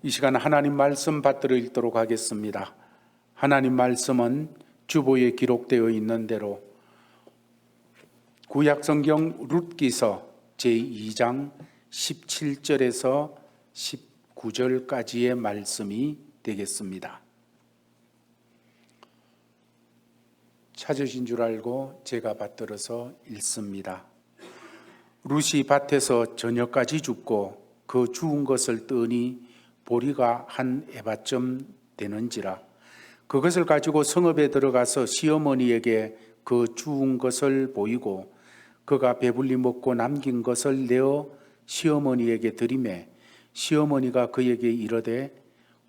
이 시간 하나님 말씀 받들어 읽도록 하겠습니다. 하나님 말씀은 주보에 기록되어 있는 대로 구약성경 룻기서 제2장 17절에서 19절까지의 말씀이 되겠습니다. 찾으신 줄 알고 제가 받들어서 읽습니다. 룻이 밭에서 저녁까지 죽고 그 죽은 것을 뜨니 보리가 한 에바쯤 되는지라. 그것을 가지고 성읍에 들어가서 시어머니에게 그 죽은 것을 보이고 그가 배불리 먹고 남긴 것을 내어 시어머니에게 드리매 시어머니가 그에게 이르되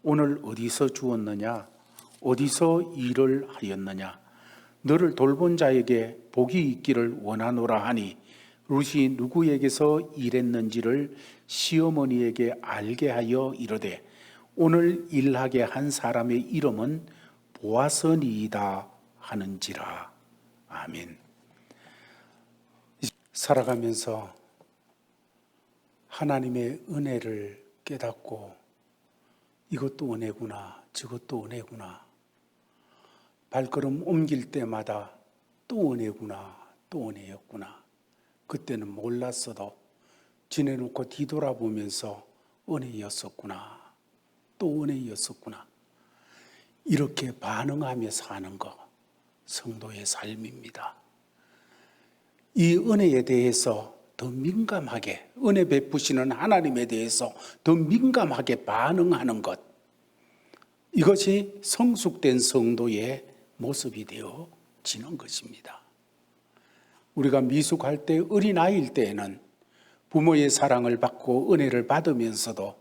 오늘 어디서 주었느냐 어디서 일을 하였느냐 너를 돌본 자에게 복이 있기를 원하노라 하니 룻이 누구에게서 일했는지를 시어머니에게 알게 하여 이르되 오늘 일하게 한 사람의 이름은 보아스니이다 하는지라. 아멘. 살아가면서 하나님의 은혜를 깨닫고 이것도 은혜구나 저것도 은혜구나 발걸음 옮길 때마다 또 은혜구나 또 은혜였구나 그때는 몰랐어도 지내놓고 뒤돌아보면서 은혜였었구나 또 은혜였었구나 이렇게 반응하며 사는 것 성도의 삶입니다. 이 은혜에 대해서 더 민감하게 은혜 베푸시는 하나님에 대해서 더 민감하게 반응하는 것 이것이 성숙된 성도의 모습이 되어지는 것입니다. 우리가 미숙할 때 어린아이일 때에는 부모의 사랑을 받고 은혜를 받으면서도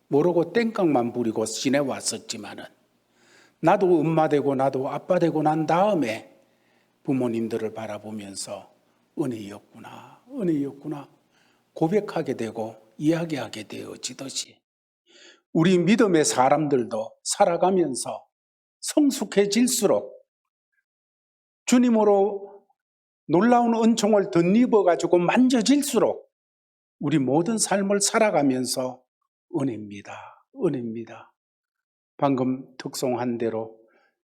모르고 땡깡만 부리고 지내왔었지만은 나도 엄마 되고 나도 아빠 되고 난 다음에 부모님들을 바라보면서 은혜였구나 은혜였구나 고백하게 되고 이야기하게 되어지듯이 우리 믿음의 사람들도 살아가면서 성숙해질수록 주님으로 놀라운 은총을 덧입어가지고 만져질수록 우리 모든 삶을 살아가면서 은혜입니다. 은혜입니다. 방금 특송한 대로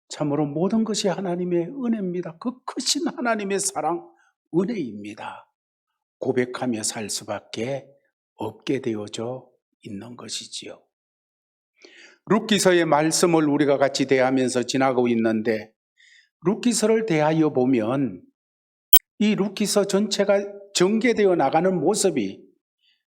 참으로 모든 것이 하나님의 은혜입니다. 그 크신 하나님의 사랑 은혜입니다. 고백하며 살 수밖에 없게 되어져 있는 것이지요. 룻기서의 말씀을 우리가 같이 대하면서 지나고 있는데 룻기서를 대하여 보면 이 룻기서 전체가 전개되어 나가는 모습이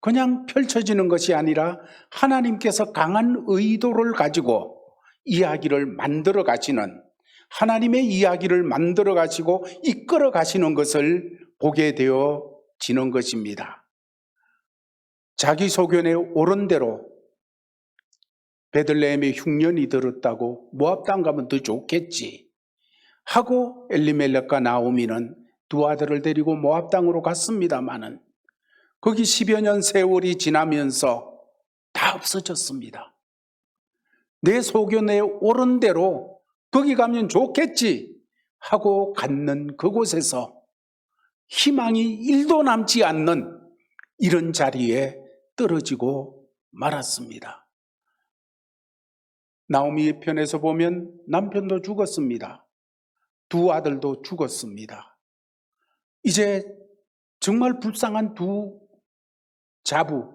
그냥 펼쳐지는 것이 아니라 하나님께서 강한 의도를 가지고 이야기를 만들어 가시는 하나님의 이야기를 만들어 가시고 이끌어 가시는 것을 보게 되어지는 것입니다. 자기 소견에 옳은 대로 베들레헴에 흉년이 들었다고 모압 땅 가면 더 좋겠지 하고 엘리멜렉과 나오미는 두 아들을 데리고 모압 땅으로 갔습니다마는 거기 10여 년 세월이 지나면서 다 없어졌습니다. 내 소견에 옳은 대로 거기 가면 좋겠지 하고 갔는 그곳에서 희망이 1도 남지 않는 이런 자리에 떨어지고 말았습니다. 나오미의 편에서 보면 남편도 죽었습니다. 두 아들도 죽었습니다. 이제 정말 불쌍한 두 자부,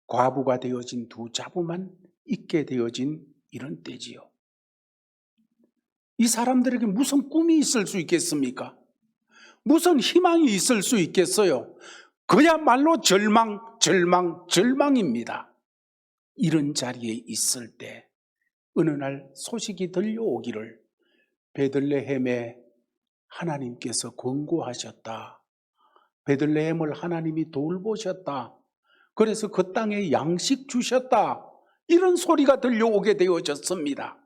과부가 되어진 두 자부만 있게 되어진 이런 때지요. 이 사람들에게 무슨 꿈이 있을 수 있겠습니까? 무슨 희망이 있을 수 있겠어요? 그야말로 절망입니다. 이런 자리에 있을 때 어느 날 소식이 들려오기를 베들레헴에 하나님께서 권고하셨다. 베들레헴을 하나님이 돌보셨다. 그래서 그 땅에 양식 주셨다. 이런 소리가 들려오게 되어졌습니다.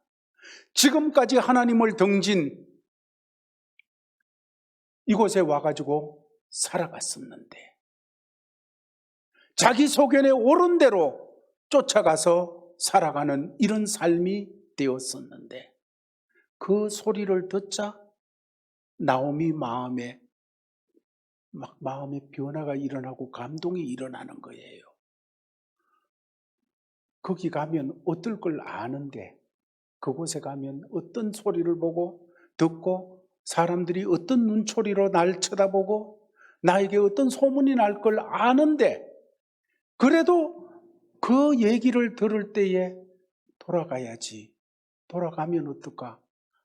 지금까지 하나님을 등진 이곳에 와가지고 살아갔었는데 자기 소견에 옳은 대로 쫓아가서 살아가는 이런 삶이 되었었는데 그 소리를 듣자 나오미 마음에 변화가 일어나고 감동이 일어나는 거예요. 거기 가면 어떨 걸 아는데 그곳에 가면 어떤 소리를 보고 듣고 사람들이 어떤 눈초리로 날 쳐다보고 나에게 어떤 소문이 날 걸 아는데 그래도 그 얘기를 들을 때에 돌아가야지. 돌아가면 어떨까?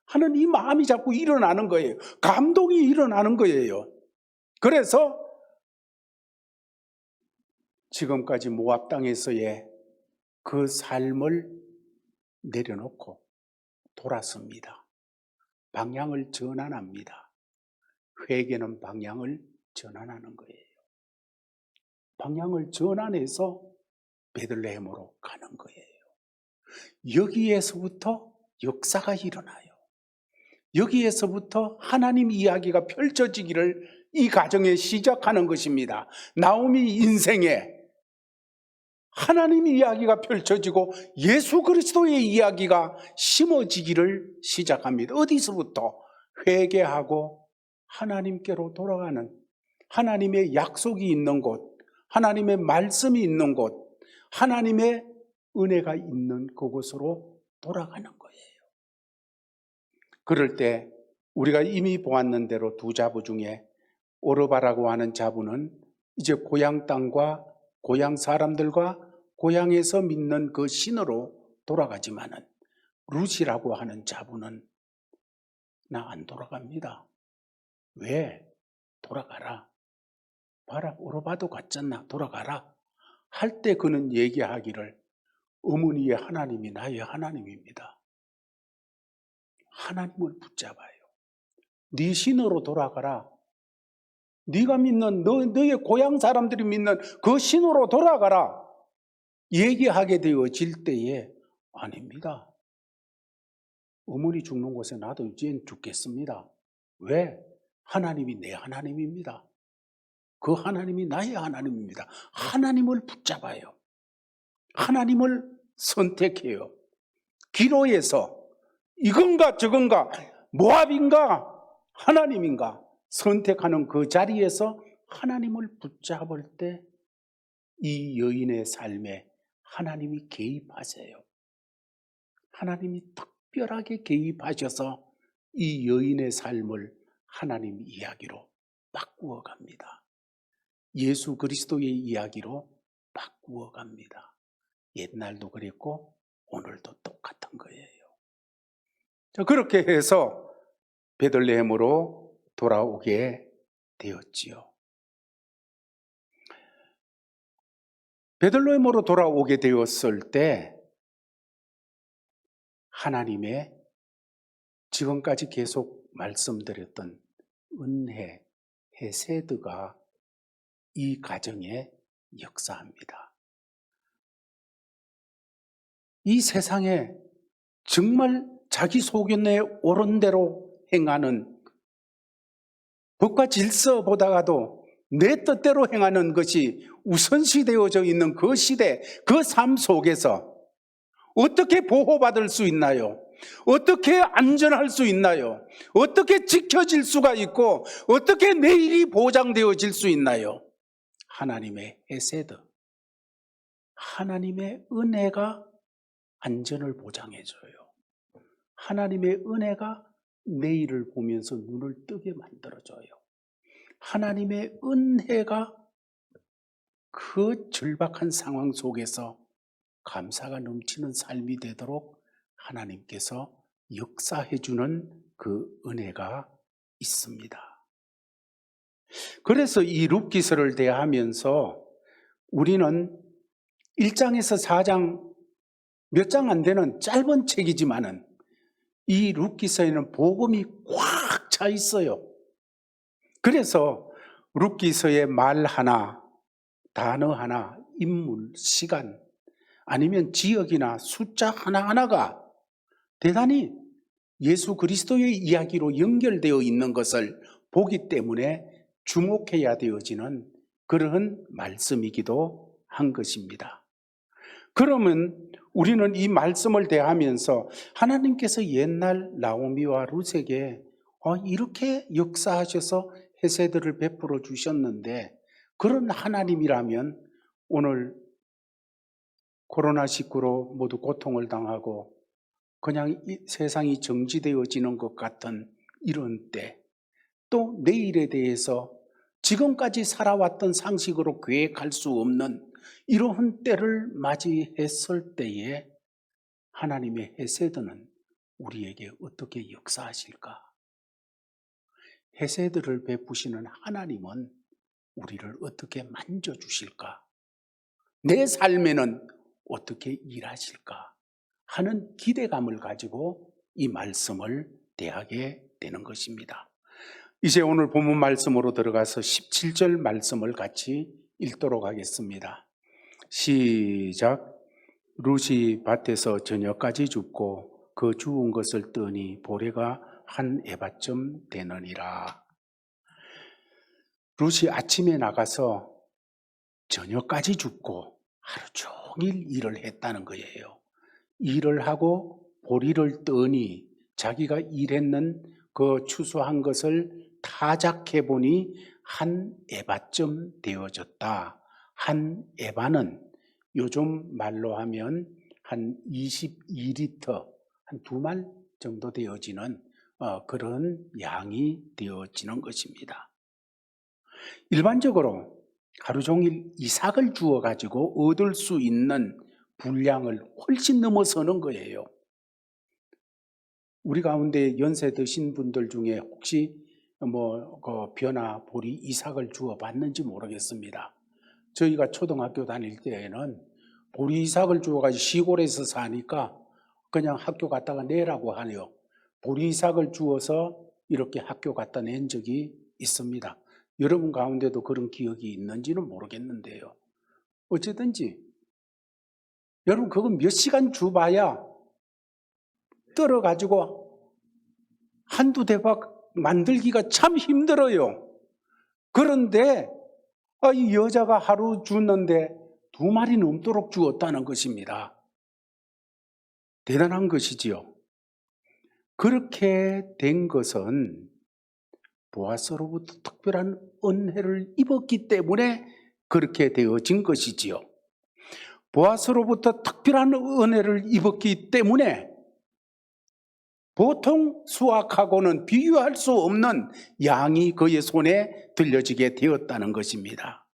하는 이 마음이 자꾸 일어나는 거예요. 감동이 일어나는 거예요. 그래서 지금까지 모압 땅에서의 그 삶을 내려놓고 돌았습니다. 방향을 전환합니다. 회개는 방향을 전환하는 거예요. 방향을 전환해서 베들레헴으로 가는 거예요. 여기에서부터 역사가 일어나요. 여기에서부터 하나님 이야기가 펼쳐지기를 이 가정에 시작하는 것입니다. 나오미 인생에 하나님 이야기가 펼쳐지고 예수 그리스도의 이야기가 심어지기를 시작합니다. 어디서부터? 회개하고 하나님께로 돌아가는, 하나님의 약속이 있는 곳, 하나님의 말씀이 있는 곳, 하나님의 은혜가 있는 그곳으로 돌아가는 거예요. 그럴 때 우리가 이미 보았는 대로 두 자부 중에 오르바라고 하는 자부는 이제 고향 땅과 고향 사람들과 고향에서 믿는 그 신으로 돌아가지만은 룻이라고 하는 자부는 나 안 돌아갑니다. 왜? 돌아가라. 봐라, 오르바도 갔잖아. 돌아가라. 할 때 그는 얘기하기를 어머니의 하나님이 나의 하나님입니다. 하나님을 붙잡아요. 네 신으로 돌아가라. 네가 믿는 너의 고향 사람들이 믿는 그 신으로 돌아가라. 얘기하게 되어질 때에 아닙니다. 어머니 죽는 곳에 나도 이젠 죽겠습니다. 왜? 하나님이 내 하나님입니다. 그 하나님이 나의 하나님입니다. 하나님을 붙잡아요. 하나님을 선택해요. 기로에서 이건가 저건가 모압인가 하나님인가 선택하는 그 자리에서 하나님을 붙잡을 때 이 여인의 삶에 하나님이 개입하세요. 하나님이 특별하게 개입하셔서 이 여인의 삶을 하나님 이야기로 바꾸어 갑니다. 예수 그리스도의 이야기로 바꾸어 갑니다. 옛날도 그랬고 오늘도 똑같은 거예요. 자, 그렇게 해서 베들레헴으로 돌아오게 되었지요. 베들레헴으로 돌아오게 되었을 때 하나님의 지금까지 계속 말씀드렸던 은혜, 헤세드가 이 가정에 역사합니다. 이 세상에 정말 자기 소견에 옳은 대로 행하는 법과 질서보다가도 내 뜻대로 행하는 것이 우선시되어져 있는 그 시대, 그 삶 속에서 어떻게 보호받을 수 있나요? 어떻게 안전할 수 있나요? 어떻게 지켜질 수가 있고 어떻게 내일이 보장되어질 수 있나요? 하나님의 헤세드, 하나님의 은혜가 안전을 보장해줘요. 하나님의 은혜가 내일을 보면서 눈을 뜨게 만들어줘요. 하나님의 은혜가 그 절박한 상황 속에서 감사가 넘치는 삶이 되도록 하나님께서 역사해주는 그 은혜가 있습니다. 그래서 이 룻기서를 대하면서 우리는 1장에서 4장 몇 장 안 되는 짧은 책이지만은 이 룻기서에는 복음이 꽉 차 있어요. 그래서 룻기서의 말 하나, 단어 하나, 인물, 시간 아니면 지역이나 숫자 하나하나가 대단히 예수 그리스도의 이야기로 연결되어 있는 것을 보기 때문에 주목해야 되어지는 그러한 말씀이기도 한 것입니다. 그러면 우리는 이 말씀을 대하면서 하나님께서 옛날 나오미와 룻에게 이렇게 역사하셔서 헤세드를 베풀어 주셨는데 그런 하나님이라면 오늘 코로나19로 모두 고통을 당하고 그냥 세상이 정지되어지는 것 같은 이런 때, 또 내일에 대해서 지금까지 살아왔던 상식으로 계획할 수 없는 이러한 때를 맞이했을 때에 하나님의 헤세드는 우리에게 어떻게 역사하실까? 헤세드를 베푸시는 하나님은 우리를 어떻게 만져주실까? 내 삶에는 어떻게 일하실까? 하는 기대감을 가지고 이 말씀을 대하게 되는 것입니다. 이제 오늘 본문 말씀으로 들어가서 17절 말씀을 같이 읽도록 하겠습니다. 시작. 룻이 밭에서 저녁까지 줍고 그 주운 것을 뜨니 보레가 한 에바쯤 되느니라. 룻이 아침에 나가서 저녁까지 줍고 하루 종일 일을 했다는 거예요. 일을 하고 보리를 뜨니 자기가 일했는 그 추수한 것을 타작해 보니 한 에바쯤 되어졌다. 한 에바는 요즘 말로 하면 한 22리터, 한 2말 정도 되어지는 그런 양이 되어지는 것입니다. 일반적으로 하루 종일 이삭을 주어 가지고 얻을 수 있는 분량을 훨씬 넘어서는 거예요. 우리 가운데 연세 드신 분들 중에 혹시 그 벼나 보리 이삭을 주어 봤는지 모르겠습니다. 저희가 초등학교 다닐 때에는 보리 이삭을 주어 가지고 시골에서 사니까 그냥 학교 갔다가 내라고 하네요. 보리 이삭을 주어서 이렇게 학교 갔다 낸 적이 있습니다. 여러분 가운데도 그런 기억이 있는지는 모르겠는데요. 어쨌든지 여러분 그거 몇 시간 줘봐야 떨어가지고 한두 대박 만들기가 참 힘들어요. 그런데 이 여자가 하루 주는데 2마리 넘도록 주었다는 것입니다. 대단한 것이지요. 그렇게 된 것은 보아스로부터 특별한 은혜를 입었기 때문에 그렇게 되어진 것이지요. 보아스로부터 특별한 은혜를 입었기 때문에 보통 수확하고는 비교할 수 없는 양이 그의 손에 들려지게 되었다는 것입니다.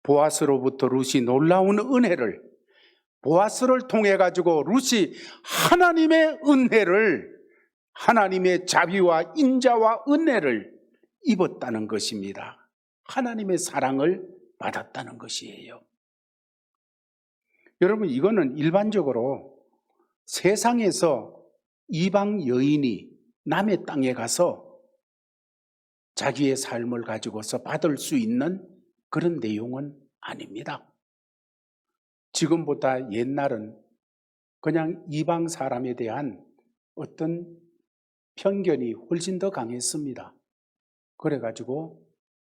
보아스로부터 룻이 놀라운 은혜를, 보아스를 통해 가지고 룻이 하나님의 은혜를, 하나님의 자비와 인자와 은혜를 입었다는 것입니다. 하나님의 사랑을 받았다는 것이에요. 여러분, 이거는 일반적으로 세상에서 이방 여인이 남의 땅에 가서 자기의 삶을 가지고서 받을 수 있는 그런 내용은 아닙니다. 지금보다 옛날은 그냥 이방 사람에 대한 어떤 편견이 훨씬 더 강했습니다. 그래가지고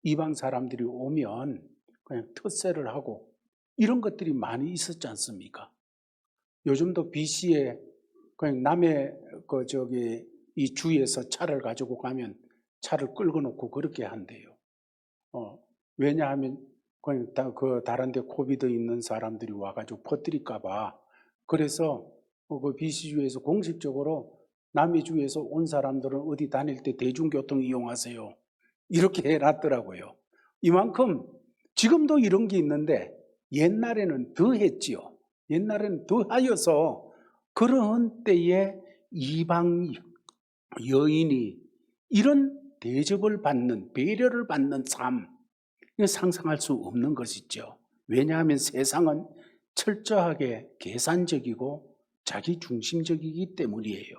이방 사람들이 오면 그냥 텃세를 하고 이런 것들이 많이 있었지 않습니까? 요즘도 BC에 그냥 남의 이 주에서 차를 가지고 가면 차를 끌고 놓고 그렇게 한대요. 왜냐하면 그냥 다른 데 코비드 있는 사람들이 와가지고 퍼뜨릴까봐. 그래서 그 BC주에서 공식적으로 남의 주에서 온 사람들은 어디 다닐 때 대중교통 이용하세요. 이렇게 해놨더라고요. 이만큼 지금도 이런 게 있는데 옛날에는 더 했지요. 옛날에는 더 하여서 그런 때에 이방 여인이 이런 대접을 받는, 배려를 받는 삶, 상상할 수 없는 것이죠. 왜냐하면 세상은 철저하게 계산적이고 자기중심적이기 때문이에요.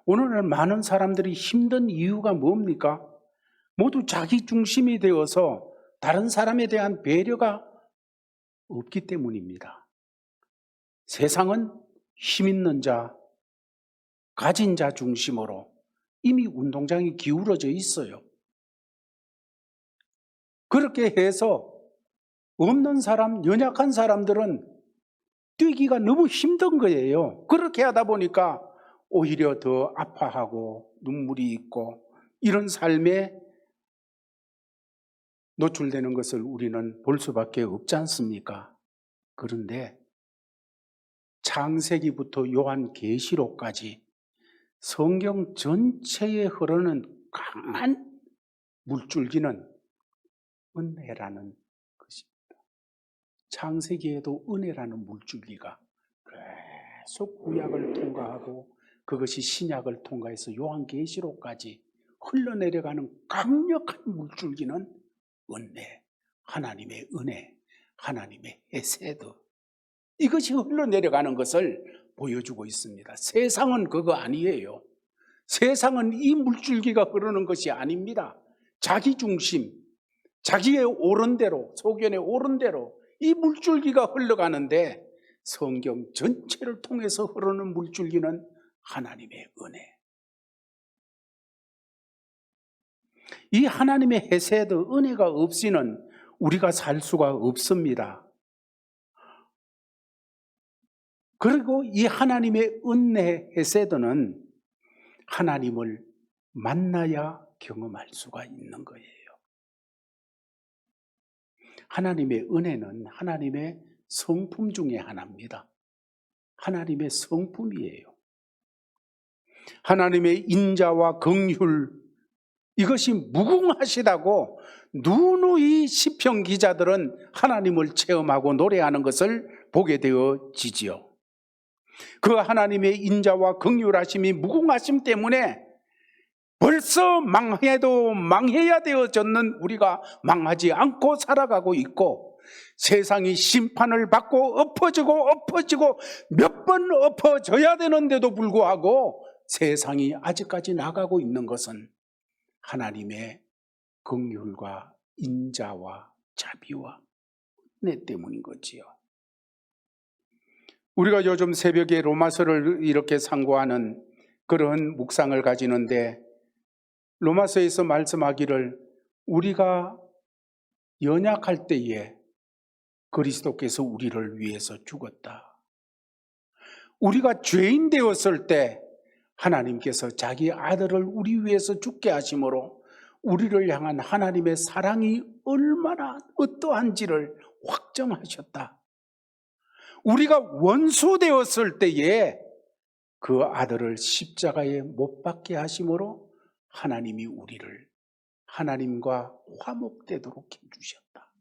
오늘날 많은 사람들이 힘든 이유가 뭡니까? 모두 자기중심이 되어서 다른 사람에 대한 배려가 없기 때문입니다. 세상은 힘 있는 자, 가진 자 중심으로 이미 운동장이 기울어져 있어요. 그렇게 해서 없는 사람, 연약한 사람들은 뛰기가 너무 힘든 거예요. 그렇게 하다 보니까 오히려 더 아파하고 눈물이 있고 이런 삶에 노출되는 것을 우리는 볼 수밖에 없지 않습니까? 그런데 창세기부터 요한계시록까지 성경 전체에 흐르는 강한 물줄기는 은혜라는 것입니다. 창세기에도 은혜라는 물줄기가 계속 구약을 통과하고 그것이 신약을 통과해서 요한계시록까지 흘러내려가는 강력한 물줄기는 은혜, 하나님의 은혜, 하나님의 헤세드, 이것이 흘러내려가는 것을 보여주고 있습니다. 세상은 그거 아니에요. 세상은 이 물줄기가 흐르는 것이 아닙니다. 자기 중심, 자기의 옳은 대로, 소견에 옳은 대로 이 물줄기가 흘러가는데 성경 전체를 통해서 흐르는 물줄기는 하나님의 은혜. 이 하나님의 헤세드, 은혜가 없이는 우리가 살 수가 없습니다. 그리고 이 하나님의 은혜, 헤세드는 하나님을 만나야 경험할 수가 있는 거예요. 하나님의 은혜는 하나님의 성품 중에 하나입니다. 하나님의 성품이에요. 하나님의 인자와 긍휼, 이것이 무궁하시다고 누누이 시편 기자들은 하나님을 체험하고 노래하는 것을 보게 되어지지요. 그 하나님의 인자와 긍휼하심이 무궁하심 때문에 벌써 망해도 망해야 되어졌는 우리가 망하지 않고 살아가고 있고, 세상이 심판을 받고 엎어지고 몇 번 엎어져야 되는데도 불구하고 세상이 아직까지 나가고 있는 것은 하나님의 긍휼과 인자와 자비와 은혜 때문인 거지요. 우리가 요즘 새벽에 로마서를 이렇게 상고하는 그런 묵상을 가지는데, 로마서에서 말씀하기를 우리가 연약할 때에 그리스도께서 우리를 위해서 죽었다. 우리가 죄인 되었을 때 하나님께서 자기 아들을 우리 위해서 죽게 하심으로 우리를 향한 하나님의 사랑이 얼마나 어떠한지를 확정하셨다. 우리가 원수 되었을 때에 그 아들을 십자가에 못 박게 하심으로 하나님이 우리를 하나님과 화목되도록 해주셨다.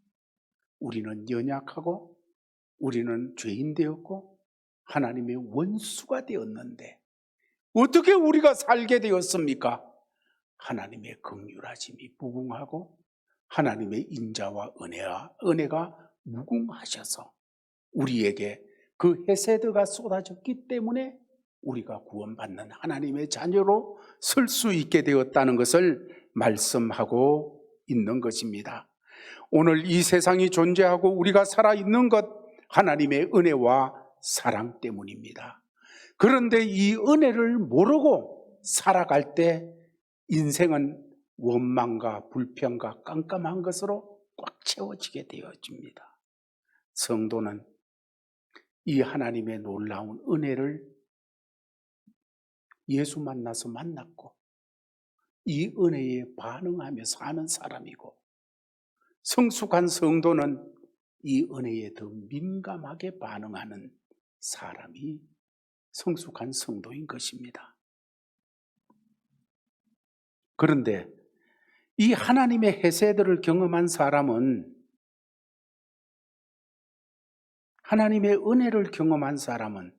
우리는 연약하고 우리는 죄인 되었고 하나님의 원수가 되었는데 어떻게 우리가 살게 되었습니까? 하나님의 긍휼하심이 무궁하고 하나님의 인자와 은혜가 무궁하셔서 우리에게 그 헤세드가 쏟아졌기 때문에 우리가 구원받는 하나님의 자녀로 설 수 있게 되었다는 것을 말씀하고 있는 것입니다. 오늘 이 세상이 존재하고 우리가 살아있는 것, 하나님의 은혜와 사랑 때문입니다. 그런데 이 은혜를 모르고 살아갈 때 인생은 원망과 불평과 깜깜한 것으로 꽉 채워지게 되어집니다. 성도는 이 하나님의 놀라운 은혜를 예수 만나서 만났고 이 은혜에 반응하며 사는 사람이고, 성숙한 성도는 이 은혜에 더 민감하게 반응하는 사람이 성숙한 성도인 것입니다. 그런데 이 하나님의 헤세드를 경험한 사람은, 하나님의 은혜를 경험한 사람은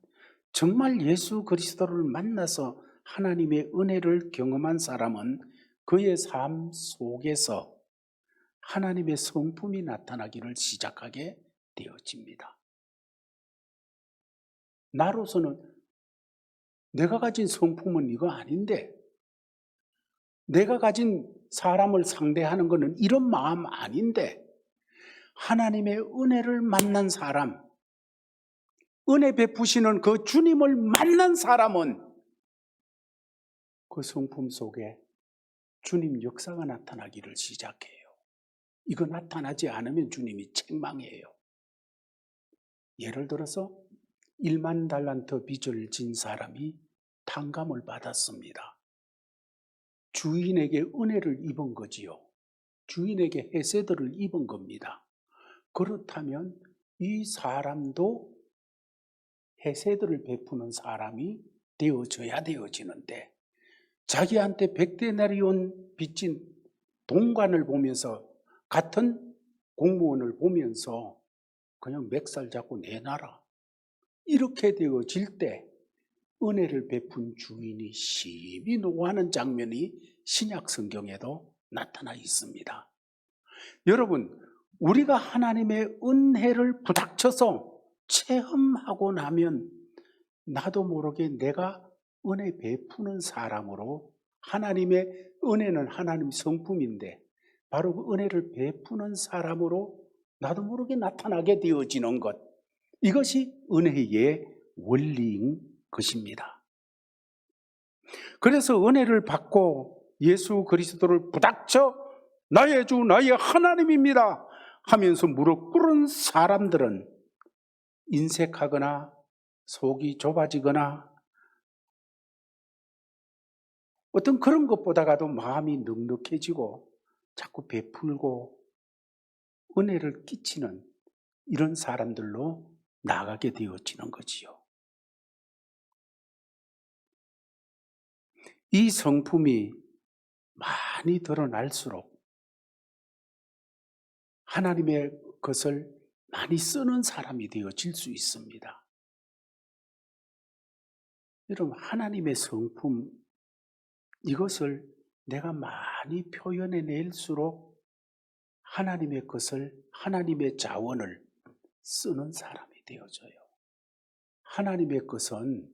정말 예수 그리스도를 만나서 하나님의 은혜를 경험한 사람은 그의 삶 속에서 하나님의 성품이 나타나기를 시작하게 되어집니다. 나로서는 내가 가진 성품은 이거 아닌데, 내가 가진 사람을 상대하는 것은 이런 마음 아닌데, 하나님의 은혜를 만난 사람, 은혜 베푸시는 그 주님을 만난 사람은 그 성품 속에 주님 역사가 나타나기를 시작해요. 이거 나타나지 않으면 주님이 책망해요. 예를 들어서 1만 달란트 빚을 진 사람이 탕감을 받았습니다. 주인에게 은혜를 입은 거지요. 주인에게 헤세드를 입은 겁니다. 그렇다면 이 사람도 해세들을 베푸는 사람이 되어져야 되어지는데, 자기한테 100데나리온 빚진 동관을 보면서, 같은 공무원을 보면서 그냥 맥살 잡고 내놔라, 이렇게 되어질 때 은혜를 베푼 주인이 심히 노하는 장면이 신약 성경에도 나타나 있습니다. 여러분, 우리가 하나님의 은혜를 부닥쳐서 체험하고 나면 나도 모르게 내가 은혜 베푸는 사람으로, 하나님의 은혜는 하나님 성품인데 바로 그 은혜를 베푸는 사람으로 나도 모르게 나타나게 되어지는 것, 이것이 은혜의 원리인 것입니다. 그래서 은혜를 받고 예수 그리스도를 부닥쳐 나의 주 나의 하나님입니다 하면서 무릎 꿇은 사람들은 인색하거나 속이 좁아지거나 어떤 그런 것보다가도 마음이 넉넉해지고 자꾸 베풀고 은혜를 끼치는 이런 사람들로 나가게 되어지는 거지요. 이 성품이 많이 드러날수록 하나님의 것을 많이 쓰는 사람이 되어질 수 있습니다. 여러분, 하나님의 성품, 이것을 내가 많이 표현해 낼수록 하나님의 것을, 하나님의 자원을 쓰는 사람이 되어져요. 하나님의 것은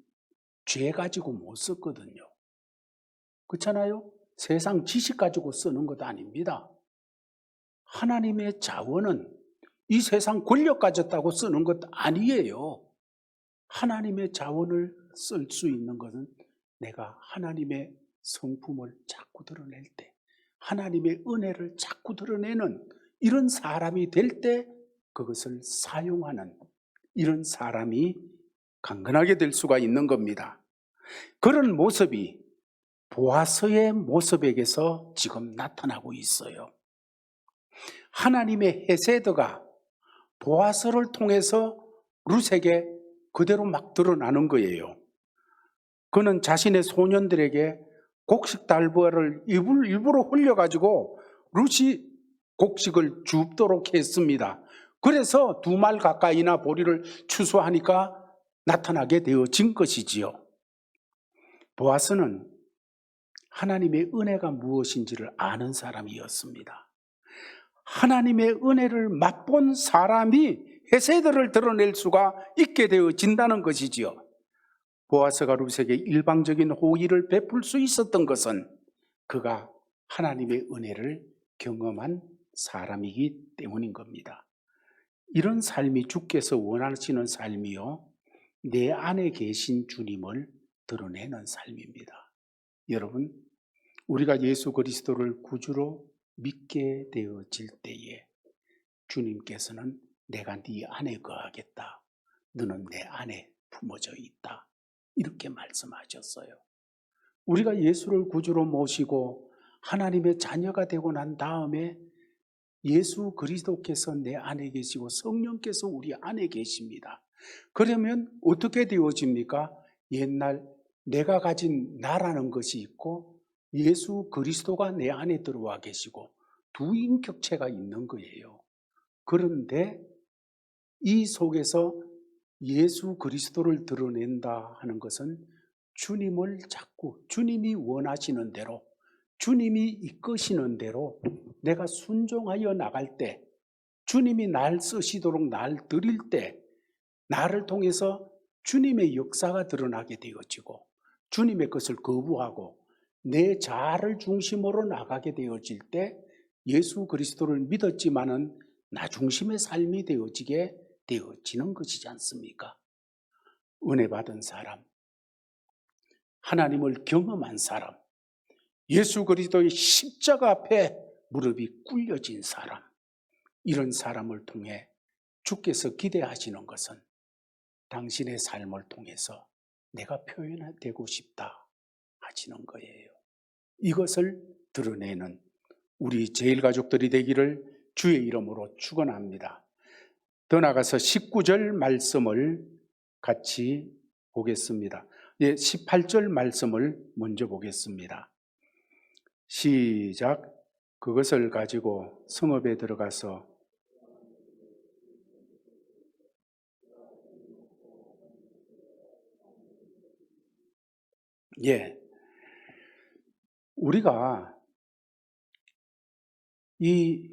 죄 가지고 못 썼거든요. 그렇잖아요? 세상 지식 가지고 쓰는 것 아닙니다. 하나님의 자원은 이 세상 권력 가졌다고 쓰는 것 아니에요. 하나님의 자원을 쓸 수 있는 것은 내가 하나님의 성품을 자꾸 드러낼 때, 하나님의 은혜를 자꾸 드러내는 이런 사람이 될 때 그것을 사용하는 이런 사람이 강건하게 될 수가 있는 겁니다. 그런 모습이 보아스의 모습에게서 지금 나타나고 있어요. 하나님의 헤세드가 보아스를 통해서 룻에게 그대로 막 드러나는 거예요. 그는 자신의 소년들에게 곡식 달보를 일부러 흘려가지고 룻이 곡식을 줍도록 했습니다. 그래서 2말 가까이나 보리를 추수하니까 나타나게 되어진 것이지요. 보아스는 하나님의 은혜가 무엇인지를 아는 사람이었습니다. 하나님의 은혜를 맛본 사람이 헤세드를 드러낼 수가 있게 되어진다는 것이지요. 보아스가 룻에게 일방적인 호의를 베풀 수 있었던 것은 그가 하나님의 은혜를 경험한 사람이기 때문인 겁니다. 이런 삶이 주께서 원하시는 삶이요, 내 안에 계신 주님을 드러내는 삶입니다. 여러분, 우리가 예수 그리스도를 구주로 믿게 되어질 때에 주님께서는 내가 네 안에 거하겠다, 너는 내 안에 품어져 있다, 이렇게 말씀하셨어요. 우리가 예수를 구주로 모시고 하나님의 자녀가 되고 난 다음에 예수 그리스도께서 내 안에 계시고 성령께서 우리 안에 계십니다. 그러면 어떻게 되어집니까? 옛날 내가 가진 나라는 것이 있고 예수 그리스도가 내 안에 들어와 계시고 두 인격체가 있는 거예요. 그런데 이 속에서 예수 그리스도를 드러낸다 하는 것은 주님을 자꾸 주님이 원하시는 대로, 주님이 이끄시는 대로 내가 순종하여 나갈 때, 주님이 날 쓰시도록 날 드릴 때 나를 통해서 주님의 역사가 드러나게 되어지고 주님의 것을 거부하고 내 자아를 중심으로 나가게 되어질 때 예수 그리스도를 믿었지만은 나 중심의 삶이 되어지게 되어지는 것이지 않습니까? 은혜 받은 사람, 하나님을 경험한 사람, 예수 그리스도의 십자가 앞에 무릎이 꿇려진 사람, 이런 사람을 통해 주께서 기대하시는 것은 당신의 삶을 통해서 내가 표현되고 싶다 하시는 거예요. 이것을 드러내는 우리 제일가족들이 되기를 주의 이름으로 축원합니다. 더 나아가서 19절 말씀을 같이 보겠습니다. 18절 말씀을 먼저 보겠습니다. 시작. 그것을 가지고 성읍에 들어가서 우리가 이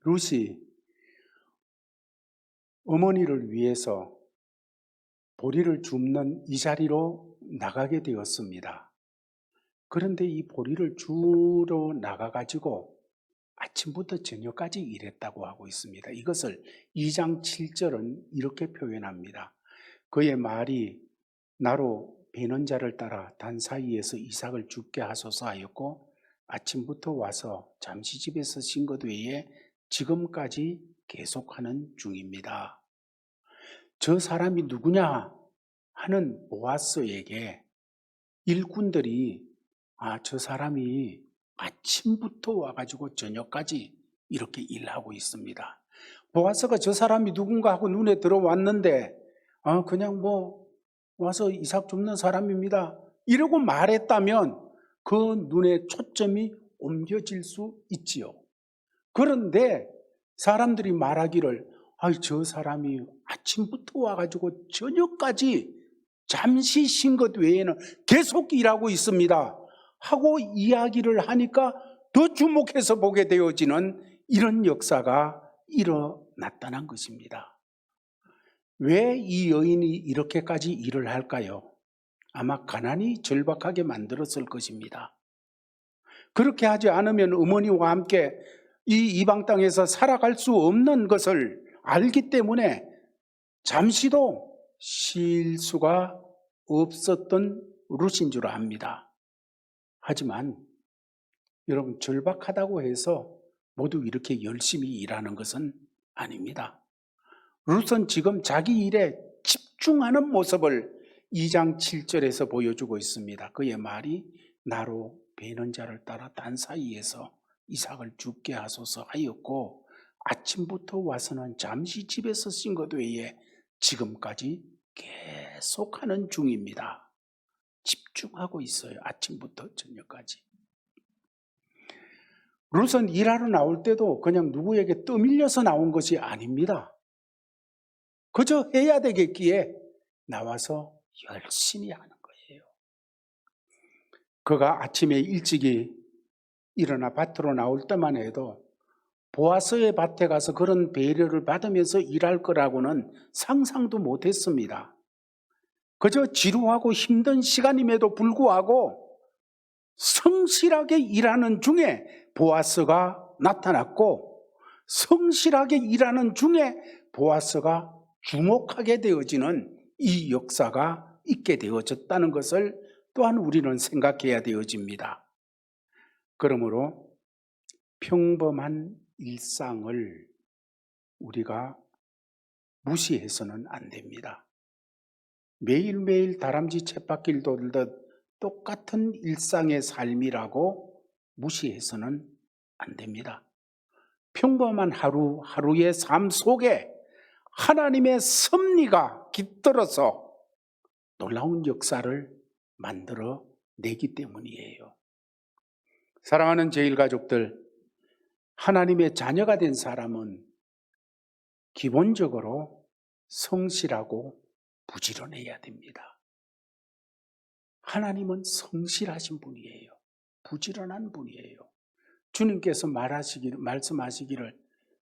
룻이 어머니를 위해서 보리를 줍는 이 자리로 나가게 되었습니다. 그런데 이 보리를 주러 나가가지고 아침부터 저녁까지 일했다고 하고 있습니다. 이것을 2장 7절은 이렇게 표현합니다. 그의 말이 나로 베는 자를 따라 단 사이에서 이삭을 죽게 하소서 하였고 아침부터 와서 잠시 집에서 쉰 것 외에 지금까지 계속하는 중입니다. 저 사람이 누구냐 하는 보아스에게 일꾼들이 저 사람이 아침부터 와가지고 저녁까지 이렇게 일하고 있습니다. 보아스가 저 사람이 누군가 하고 눈에 들어왔는데 그냥 와서 이삭 줍는 사람입니다 이러고 말했다면 그 눈에 초점이 옮겨질 수 있지요. 그런데 사람들이 말하기를 저 사람이 아침부터 와가지고 저녁까지 잠시 쉰 것 외에는 계속 일하고 있습니다 하고 이야기를 하니까 더 주목해서 보게 되어지는 이런 역사가 일어났다는 것입니다. 왜 이 여인이 이렇게까지 일을 할까요? 아마 가난이 절박하게 만들었을 것입니다. 그렇게 하지 않으면 어머니와 함께 이 이방 땅에서 살아갈 수 없는 것을 알기 때문에 잠시도 쉴 수가 없었던 룻인 줄 압니다. 하지만 여러분, 절박하다고 해서 모두 이렇게 열심히 일하는 것은 아닙니다. 룻은 지금 자기 일에 집중하는 모습을 2장 7절에서 보여주고 있습니다. 그의 말이 나로 베는 자를 따라 단 사이에서 이삭을 죽게 하소서 하였고 아침부터 와서는 잠시 집에서 쉰 것 외에 지금까지 계속하는 중입니다. 집중하고 있어요. 아침부터 저녁까지. 룻은 일하러 나올 때도 그냥 누구에게 떠밀려서 나온 것이 아닙니다. 그저 해야 되겠기에 나와서 열심히 하는 거예요. 그가 아침에 일찍이 일어나 밭으로 나올 때만 해도 보아스의 밭에 가서 그런 배려를 받으면서 일할 거라고는 상상도 못했습니다. 그저 지루하고 힘든 시간임에도 불구하고 성실하게 일하는 중에 보아스가 나타났고 성실하게 일하는 중에 보아스가 주목하게 되어지는 이 역사가 있게 되어졌다는 것을 또한 우리는 생각해야 되어집니다. 그러므로 평범한 일상을 우리가 무시해서는 안 됩니다. 매일매일 다람쥐 쳇바퀴를 돌듯 똑같은 일상의 삶이라고 무시해서는 안 됩니다. 평범한 하루하루의 삶 속에 하나님의 섭리가 깃들어서 놀라운 역사를 만들어 내기 때문이에요. 사랑하는 제일가족들, 하나님의 자녀가 된 사람은 기본적으로 성실하고 부지런해야 됩니다. 하나님은 성실하신 분이에요. 부지런한 분이에요. 주님께서 말씀하시기를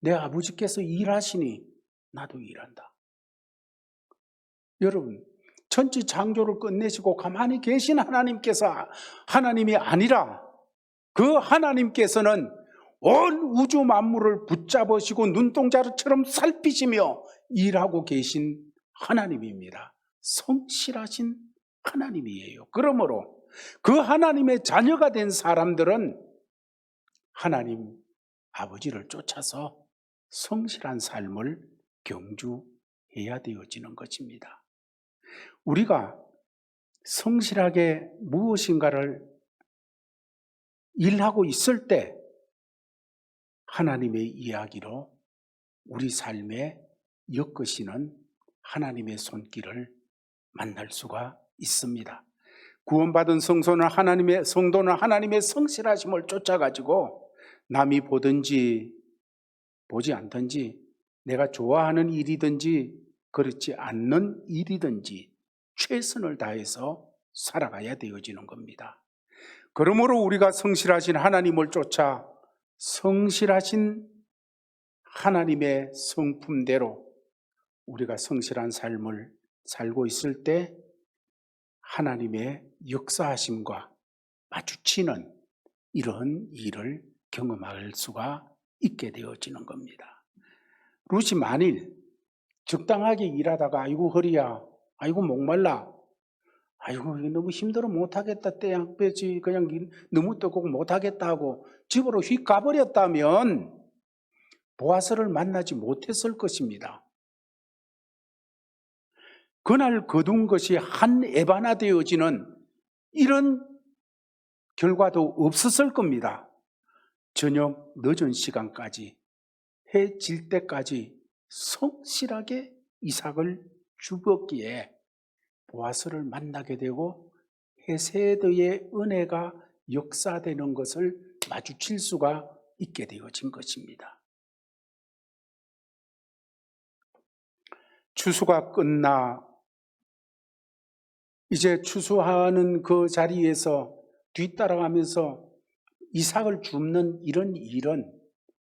내 아버지께서 일하시니 나도 일한다. 여러분, 천지 창조를 끝내시고 가만히 계신 하나님께서 하나님이 아니라 그 하나님께서는 온 우주 만물을 붙잡으시고 눈동자처럼 살피시며 일하고 계신 하나님입니다. 성실하신 하나님이에요. 그러므로 그 하나님의 자녀가 된 사람들은 하나님 아버지를 쫓아서 성실한 삶을 경주해야 되어지는 것입니다. 우리가 성실하게 무엇인가를 일하고 있을 때 하나님의 이야기로 우리 삶에 엮으시는 하나님의 손길을 만날 수가 있습니다. 구원받은 성도는 하나님의 성실하심을 쫓아가지고 남이 보든지 보지 않든지 내가 좋아하는 일이든지 그렇지 않는 일이든지 최선을 다해서 살아가야 되어지는 겁니다. 그러므로 우리가 성실하신 하나님을 쫓아 성실하신 하나님의 성품대로 우리가 성실한 삶을 살고 있을 때 하나님의 역사하심과 마주치는 이런 일을 경험할 수가 있게 되어지는 겁니다. 룻이 만일 적당하게 일하다가 아이고 허리야, 아이고 목말라, 아이고 너무 힘들어 못하겠다, 떼양 빼지, 그냥 너무 뜨거워 못하겠다 하고 집으로 휙 가버렸다면 보아스를 만나지 못했을 것입니다. 그날 거둔 것이 한 에바나 되어지는 이런 결과도 없었을 겁니다. 저녁 늦은 시간까지 해 질 때까지 성실하게 이삭을 죽었기에 보아스를 만나게 되고 헤세드의 은혜가 역사되는 것을 마주칠 수가 있게 되어진 것입니다. 추수가 끝나 이제 추수하는 그 자리에서 뒤따라가면서 이삭을 줍는 이런 일은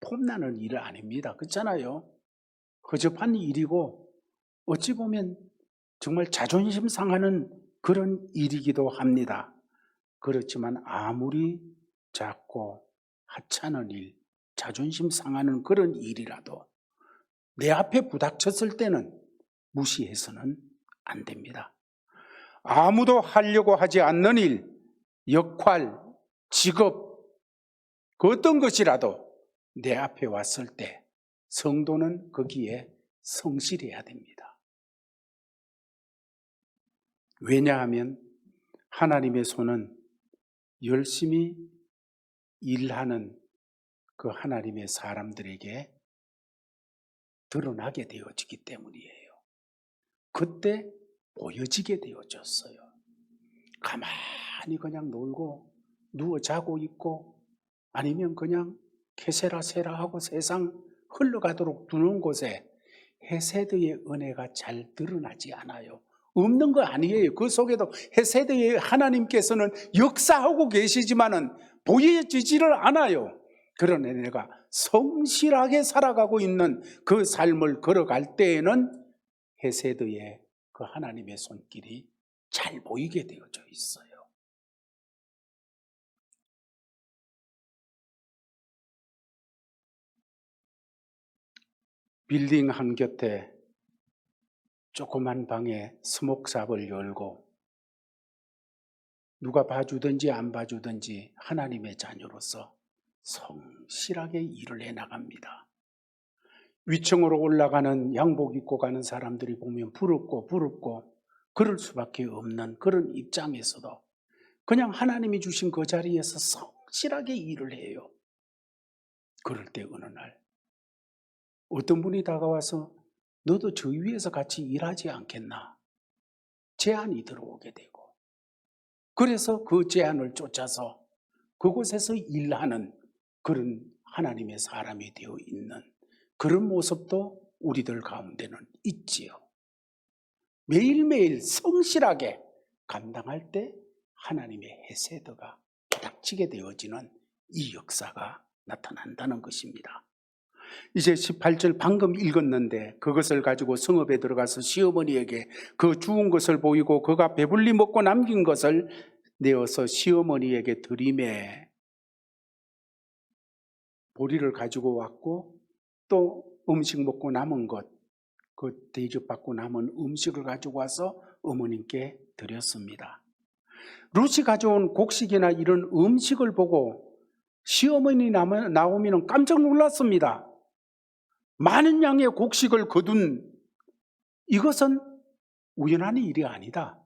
폼나는 일 아닙니다. 그렇잖아요. 허접한 일이고 어찌 보면 정말 자존심 상하는 그런 일이기도 합니다. 그렇지만 아무리 작고 하찮은 일, 자존심 상하는 그런 일이라도 내 앞에 부닥쳤을 때는 무시해서는 안 됩니다. 아무도 하려고 하지 않는 일, 역할, 직업, 그 어떤 것이라도 내 앞에 왔을 때 성도는 거기에 성실해야 됩니다. 왜냐하면 하나님의 손은 열심히 일하는 그 하나님의 사람들에게 드러나게 되어지기 때문이에요. 그때 보여지게 되어졌어요. 가만히 그냥 놀고 누워 자고 있고 아니면 그냥 케세라세라 하고 세상 흘러가도록 두는 곳에 헤세드의 은혜가 잘 드러나지 않아요. 없는 거 아니에요. 그 속에도 헤세드의 하나님께서는 역사하고 계시지만은 보여지지를 않아요. 그런 은혜가 성실하게 살아가고 있는 그 삶을 걸어갈 때에는 헤세드의 그 하나님의 손길이 잘 보이게 되어져 있어요. 빌딩 한 곁에 조그만 방에 스모크샵을 열고 누가 봐주든지 안 봐주든지 하나님의 자녀로서 성실하게 일을 해나갑니다. 위층으로 올라가는 양복 입고 가는 사람들이 보면 부럽고 그럴 수밖에 없는 그런 입장에서도 그냥 하나님이 주신 그 자리에서 성실하게 일을 해요. 그럴 때 어느 날 어떤 분이 다가와서 너도 저 위에서 같이 일하지 않겠나? 제안이 들어오게 되고 그래서 그 제안을 쫓아서 그곳에서 일하는 그런 하나님의 사람이 되어 있는 그런 모습도 우리들 가운데는 있지요. 매일매일 성실하게 감당할 때 하나님의 헤세드가 닥치게 되어지는 이 역사가 나타난다는 것입니다. 이제 18절 방금 읽었는데 그것을 가지고 성읍에 들어가서 시어머니에게 그 주운 것을 보이고 그가 배불리 먹고 남긴 것을 내어서 시어머니에게 드리매 보리를 가지고 왔고 또 음식 먹고 남은 것, 그 대접받고 남은 음식을 가지고 와서 어머님께 드렸습니다. 룻이 가져온 곡식이나 이런 음식을 보고 시어머니 나오미는 깜짝 놀랐습니다. 많은 양의 곡식을 거둔 이것은 우연한 일이 아니다.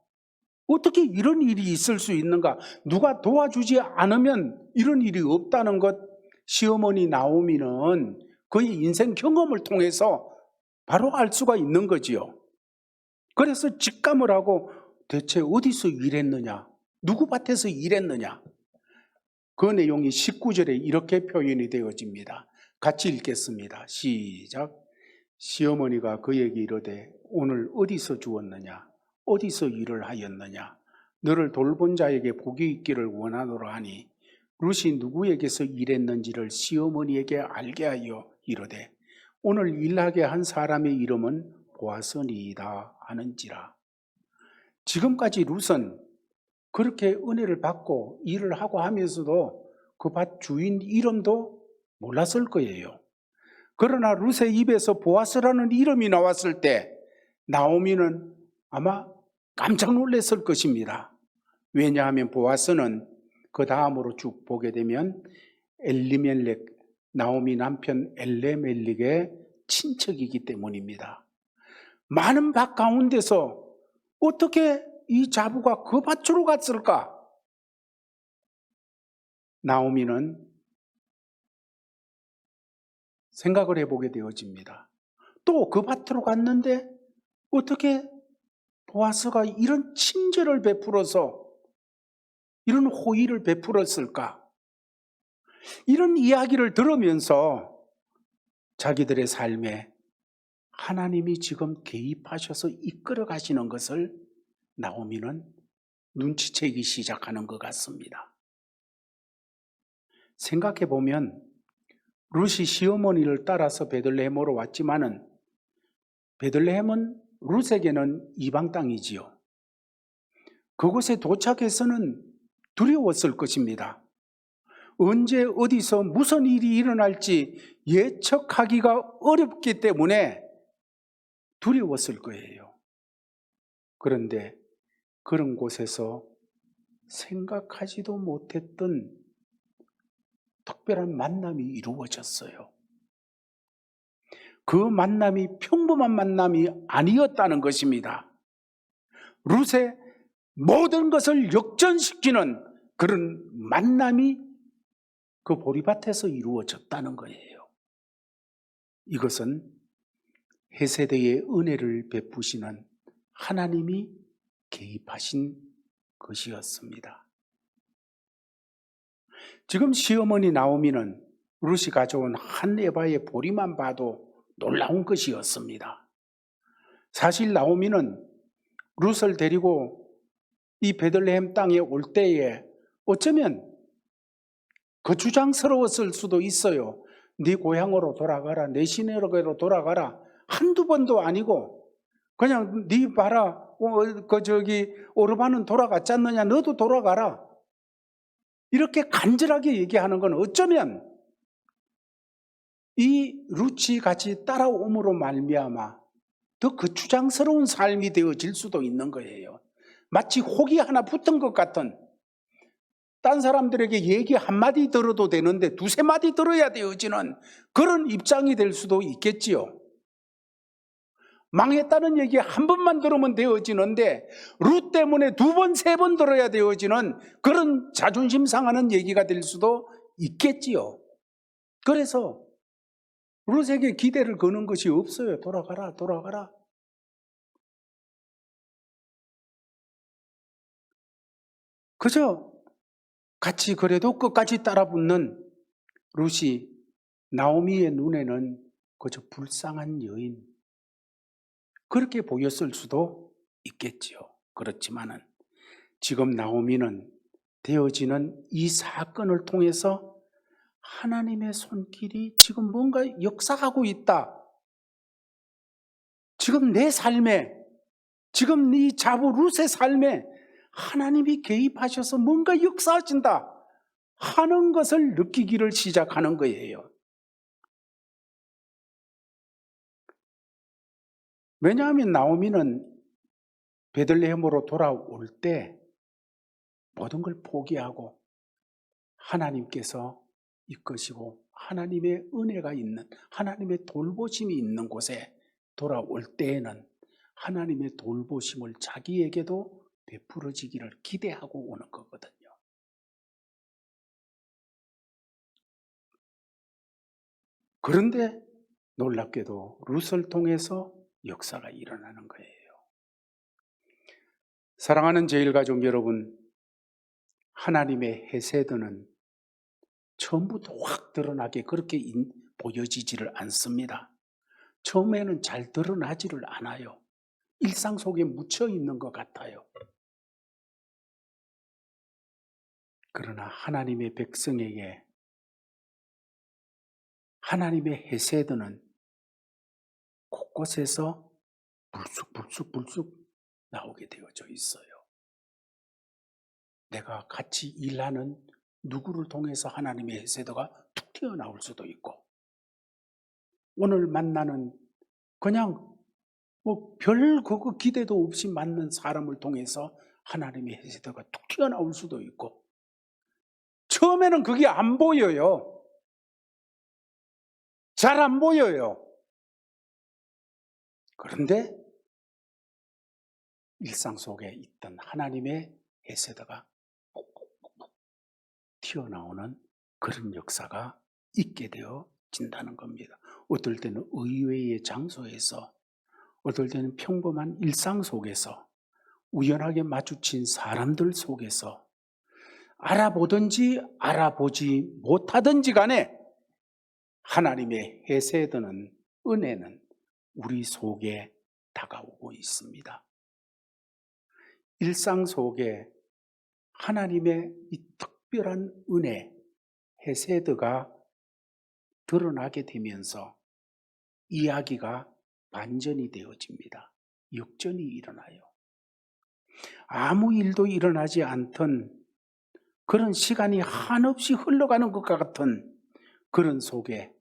어떻게 이런 일이 있을 수 있는가? 누가 도와주지 않으면 이런 일이 없다는 것 시어머니 나오미는 그의 인생 경험을 통해서 바로 알 수가 있는 거지요. 그래서 직감을 하고 대체 어디서 일했느냐? 누구 밭에서 일했느냐? 그 내용이 19절에 이렇게 표현이 되어집니다. 같이 읽겠습니다. 시작. 시어머니가 그에게 이르되 오늘 어디서 주었느냐? 어디서 일을 하였느냐? 너를 돌본 자에게 복이 있기를 원하노라 하니 룻이 누구에게서 일했는지를 시어머니에게 알게 하여 이르되 오늘 일하게 한 사람의 이름은 보아스니이다 하는지라. 지금까지 룻은 그렇게 은혜를 받고 일을 하고 하면서도 그 밭 주인 이름도 몰랐을 거예요. 그러나 룻의 입에서 보아스라는 이름이 나왔을 때 나오미는 아마 깜짝 놀랐을 것입니다. 왜냐하면 보아스는 그 다음으로 쭉 보게 되면 엘리멜렉, 나오미 남편 엘레멜렉의 친척이기 때문입니다. 많은 밭 가운데서 어떻게 이 자부가 그 밭으로 갔을까? 나오미는 생각을 해보게 되어집니다. 또 그 밭으로 갔는데 어떻게 보아스가 이런 친절을 베풀어서 이런 호의를 베풀었을까? 이런 이야기를 들으면서 자기들의 삶에 하나님이 지금 개입하셔서 이끌어 가시는 것을 나오미는 눈치채기 시작하는 것 같습니다. 생각해 보면 룻이 시어머니를 따라서 베들레헴으로 왔지만은 베들레헴은 룻에게는 이방 땅이지요. 그곳에 도착해서는 두려웠을 것입니다. 언제 어디서 무슨 일이 일어날지 예측하기가 어렵기 때문에 두려웠을 거예요. 그런데 그런 곳에서 생각하지도 못했던 특별한 만남이 이루어졌어요. 그 만남이 평범한 만남이 아니었다는 것입니다. 룻의 모든 것을 역전시키는 그런 만남이 그 보리밭에서 이루어졌다는 거예요. 이것은 해세대의 은혜를 베푸시는 하나님이 개입하신 것이었습니다. 지금 시어머니 나오미는 룻이 가져온 한 에바의 보리만 봐도 놀라운 것이었습니다. 사실 나오미는 룻을 데리고 이 베들레헴 땅에 올 때에 어쩌면 거추장스러웠을 수도 있어요. 네 고향으로 돌아가라, 내 시내로 돌아가라. 한두 번도 아니고 그냥 네 봐라, 오르반은 돌아갔지 않느냐, 너도 돌아가라. 이렇게 간절하게 얘기하는 건 어쩌면 이 룻이 같이 따라옴으로 말미암아 더 거추장스러운 삶이 되어질 수도 있는 거예요. 마치 혹이 하나 붙은 것 같은, 딴 사람들에게 얘기 한마디 들어도 되는데 두세 마디 들어야 되어지는 그런 입장이 될 수도 있겠지요. 망했다는 얘기 한 번만 들으면 되어지는데 룻 때문에 두 번, 세 번 들어야 되어지는 그런 자존심 상하는 얘기가 될 수도 있겠지요. 그래서 룻에게 기대를 거는 것이 없어요. 돌아가라, 돌아가라. 그저 같이 그래도 끝까지 따라붙는 룻이 나오미의 눈에는 그저 불쌍한 여인, 그렇게 보였을 수도 있겠지요. 그렇지만은 지금 나오미는 되어지는 이 사건을 통해서 하나님의 손길이 지금 뭔가 역사하고 있다. 지금 내 삶에, 지금 이 자부 룻의 삶에 하나님이 개입하셔서 뭔가 역사하신다 하는 것을 느끼기를 시작하는 거예요. 왜냐하면 나오미는 베들레헴으로 돌아올 때 모든 걸 포기하고 하나님께서 이끄시고 하나님의 은혜가 있는, 하나님의 돌보심이 있는 곳에 돌아올 때에는 하나님의 돌보심을 자기에게도 베풀어지기를 기대하고 오는 거거든요. 그런데 놀랍게도 룻을 통해서 역사가 일어나는 거예요. 사랑하는 제일가족 여러분, 하나님의 헤세드는 처음부터 확 드러나게 그렇게 보여지지를 않습니다. 처음에는 잘 드러나지를 않아요. 일상 속에 묻혀 있는 것 같아요. 그러나 하나님의 백성에게 하나님의 헤세드는 곳곳에서 불쑥 나오게 되어져 있어요. 내가 같이 일하는 누구를 통해서 하나님의 헤세드가 툭 튀어나올 수도 있고, 오늘 만나는 그냥 별 그거 기대도 없이 만난 사람을 통해서 하나님의 헤세드가 툭 튀어나올 수도 있고, 처음에는 그게 안 보여요. 잘 안 보여요. 그런데 일상 속에 있던 하나님의 헤세드가 푹푹푹 튀어나오는 그런 역사가 있게 되어진다는 겁니다. 어떨 때는 의외의 장소에서, 어떨 때는 평범한 일상 속에서, 우연하게 마주친 사람들 속에서, 알아보든지 알아보지 못하든지 간에 하나님의 헤세드는, 은혜는 우리 속에 다가오고 있습니다. 일상 속에 하나님의 이 특별한 은혜, 헤세드가 드러나게 되면서 이야기가 반전이 되어집니다. 역전이 일어나요. 아무 일도 일어나지 않던 그런 시간이 한없이 흘러가는 것과 같은 그런 속에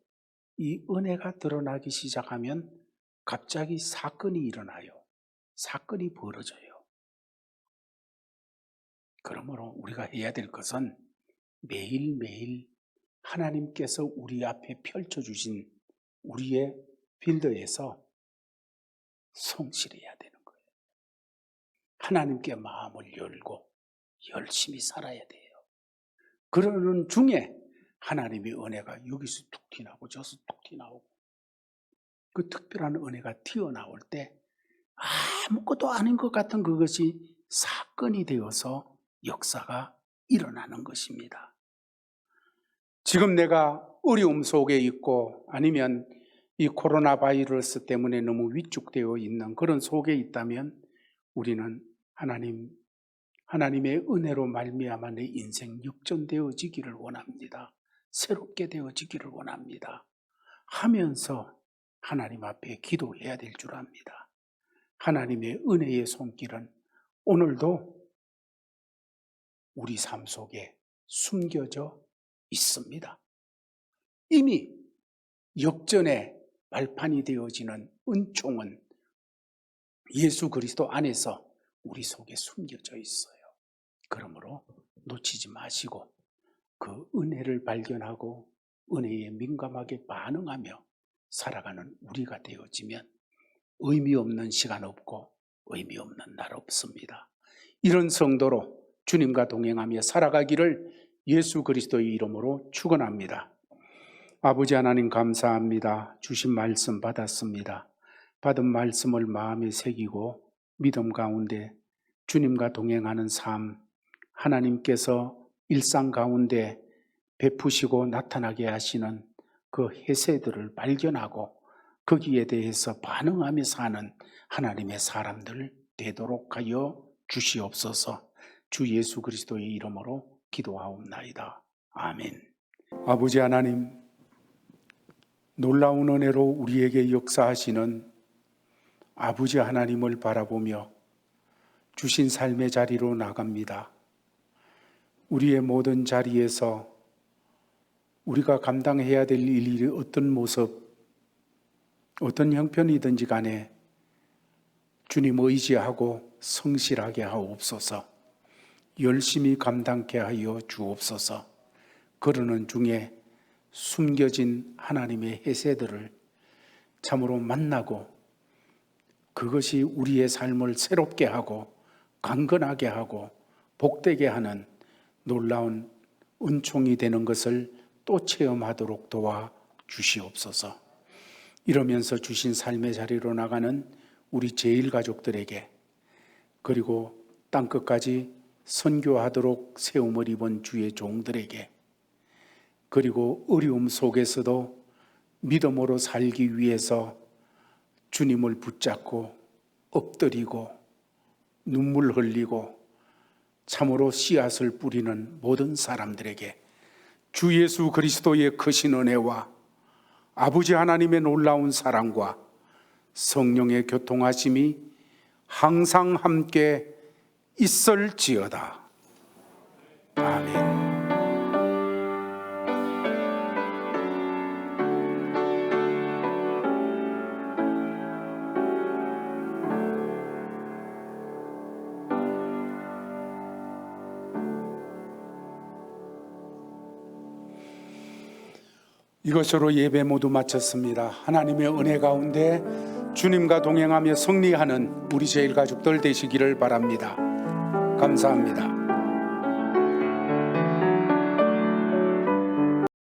이 은혜가 드러나기 시작하면 갑자기 사건이 일어나요. 사건이 벌어져요. 그러므로 우리가 해야 될 것은 매일매일 하나님께서 우리 앞에 펼쳐주신 우리의 필드에서 성실해야 되는 거예요. 하나님께 마음을 열고 열심히 살아야 돼요. 그러는 중에 하나님의 은혜가 여기서 툭 튀나오고 저기서 툭 튀나오고, 그 특별한 은혜가 튀어나올 때 아무것도 아닌 것 같은 그것이 사건이 되어서 역사가 일어나는 것입니다. 지금 내가 어려움 속에 있고, 아니면 이 코로나 바이러스 때문에 너무 위축되어 있는 그런 속에 있다면 우리는 하나님의 은혜로 말미암아 내 인생 역전되어지기를 원합니다. 새롭게 되어지기를 원합니다. 하면서 하나님 앞에 기도해야 될 줄 압니다. 하나님의 은혜의 손길은 오늘도 우리 삶 속에 숨겨져 있습니다. 이미 역전의 발판이 되어지는 은총은 예수 그리스도 안에서 우리 속에 숨겨져 있어요. 그러므로 놓치지 마시고 그 은혜를 발견하고 은혜에 민감하게 반응하며 살아가는 우리가 되어지면 의미 없는 시간 없고 의미 없는 날 없습니다. 이런 성도로 주님과 동행하며 살아가기를 예수 그리스도의 이름으로 축원합니다. 아버지 하나님 감사합니다. 주신 말씀 받았습니다. 받은 말씀을 마음에 새기고 믿음 가운데 주님과 동행하는 삶, 하나님께서 일상 가운데 베푸시고 나타나게 하시는 그 헤세드를 발견하고 거기에 대해서 반응하며 사는 하나님의 사람들 되도록 하여 주시옵소서. 주 예수 그리스도의 이름으로 기도하옵나이다. 아멘. 아버지 하나님, 놀라운 은혜로 우리에게 역사하시는 아버지 하나님을 바라보며 주신 삶의 자리로 나갑니다. 우리의 모든 자리에서 우리가 감당해야 될 일이 어떤 모습, 어떤 형편이든지 간에 주님 의지하고 성실하게 하옵소서. 열심히 감당케 하여 주옵소서. 그러는 중에 숨겨진 하나님의 헤세드를 참으로 만나고 그것이 우리의 삶을 새롭게 하고 강건하게 하고 복되게 하는 놀라운 은총이 되는 것을 또 체험하도록 도와 주시옵소서. 이러면서 주신 삶의 자리로 나가는 우리 제일가족들에게, 그리고 땅끝까지 선교하도록 세움을 입은 주의 종들에게, 그리고 어려움 속에서도 믿음으로 살기 위해서 주님을 붙잡고 엎드리고 눈물 흘리고 참으로 씨앗을 뿌리는 모든 사람들에게 주 예수 그리스도의 크신 은혜와 아버지 하나님의 놀라운 사랑과 성령의 교통하심이 항상 함께 있을지어다. 아멘. 이것으로 예배 모두 마쳤습니다. 하나님의 은혜 가운데 주님과 동행하며 승리하는 우리 제일 가족들 되시기를 바랍니다. 감사합니다.